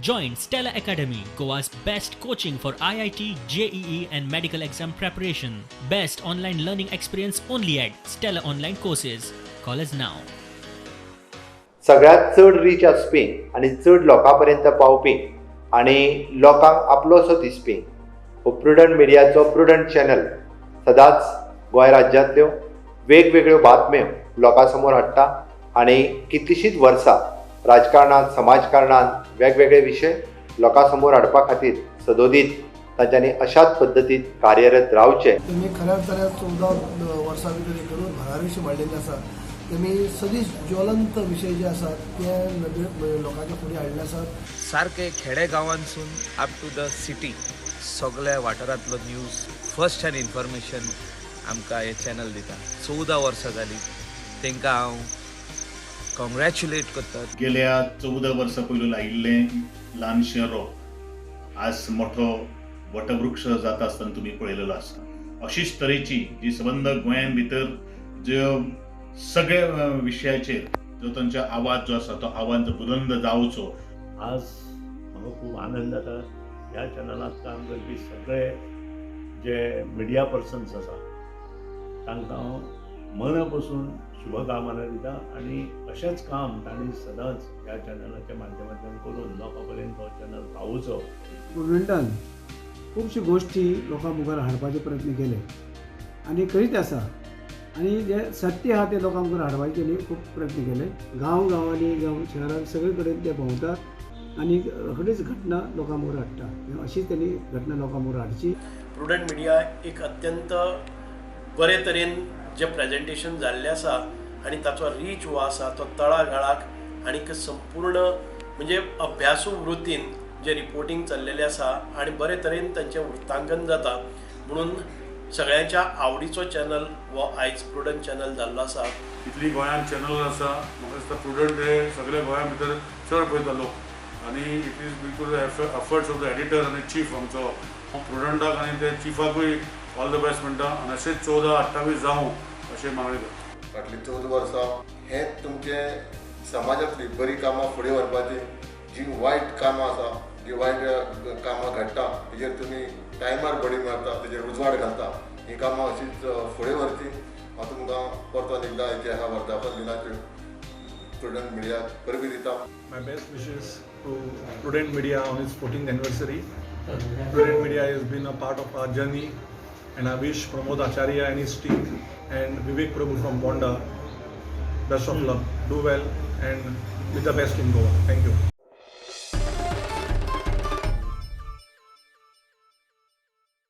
Join Stella Academy, Goa's best coaching for IIT, JEE and medical exam preparation. Best online learning experience only at Stella Online Courses. Call us now. सगळ्यात चड reach आसपी आनी चड लोकां पर्यंत पावपी आनी लोकांक आपलोसो दिसपी हो प्रुडंट मिडियाचो प्रुडंट चॅनल सदांच गोंय राज्यांतल्यो वेगवेगळ्यो बातम्यो लोकां समोर हाडटा आनी कितलींशींच वर्सां राजकारणांत समाजकारणांत वेगवेगळे विशय लोकां समोर हाडपा खातीर सदोदीत तांच्यांनी अशाच पद्दतीन कार्यरत रावचें. तेमी खऱ्या अर्थान 14 वर्सां भितर एक करून भरारीशी मांडलेली आसा. तेमी सदींच ज्वलंत विशय जे आसात ते लोकांच्या फुडें हाडले आसात. सारके खेडे गांवांसून अप टू द सिटी सगळ्या वाठारांतलो न्यूज फर्स्ट हँड इन्फॉर्मेशन आमकां हे चॅनल दिता. 14 वर्सां जालीं तांकां हांव कॉंग्रॅच्युलेट करता. गेल्या 14 वर्सां पयलीं लायिल्लें ल्हानशें रोप आज मोठो वटवृक्ष जाता आसतना तुमी पळयलेलो आसा. अशीच तरेची जी संबंद गोंयान भितर ज्यो सगळे विशयाचेर जो तांचो आवाज जो आसा तो आवाज बुलंद जावचो. आज म्हाका खूब आनंद जाता. ह्या चॅनलांत काम करपी सगळे जे मिडिया पर्सन्स आसा तांकां हांव मना पासून शुभकामना दिता आनी अशेंच काम तांणी सदांच ह्या चॅनलाच्या माध्यमांतल्यान करून लोकां पर्यंत हो चॅनल पावोवचो. प्रुडंटान खुबश्यो गोश्टी लोकां मुखार हाडपाचे प्रयत्न केले आनी करीत आसा आनी जे सत्य आहा ते लोकां मुखार हाडपाचे तेणी खूब प्रयत्न केले. गांवांनी जावं शहरांत सगळे कडेन ते भोंवतात आनी रोखडीच घटना लोकां मुखार हाडटा. अशीच तेणी घटना लोकां मुखार हाडची. प्रुडंट मिडिया एक अत्यंत बरे तरेन जे प्रेजेंटेशन जाल्लें आसा आनी ताचो रीच वो आसा तो तळागाळाक आनीक संपूर्ण म्हणजे अभ्यासू वृत्तीन जे रिपोर्टिंग चल्लेलें आसा आनी बरे तरेन तांचें वृत्तांकन जाता म्हणून सगळ्यांच्या आवडीचो चॅनल हो आयज प्रुडंट चॅनल जाल्लो आसा. इतली गोंयांत चॅनल आसा म्हाका दिसता प्रुडंट हे सगळे गोंया भितर चड पळयता लोक आनी it is because efforts of the editor आनी चीफ आमचो प्रुडंटाक आनी ते चिफाकूय ऑल द बेस्ट म्हणटा आनी अशेंच 14-28 जावं अशें मागणी करता. फाटलीं 14 वर्सां हे तुमचे समाजांतली बरी कामां फुडें व्हरपाची जी वायट कामां आसा जी वायट कामां घडटा तेजेर तुमी टायमार बडी मारता तेजेर उजवाड घालता ही कामां अशीच फुडें व्हरची. हांव तुमकां परतून एकदां हेचे ह्या वर्धापन दिनाच्यो प्रुडंट मिडियाक परबी दिता. My best wishes to Prudent Media on its 14th anniversary. Prudent Media has been a part of our journey and I wish Pramod Acharya and his team and Vivek Prabhu from Bonda best of luck, do well and be the best in Goa. Thank you.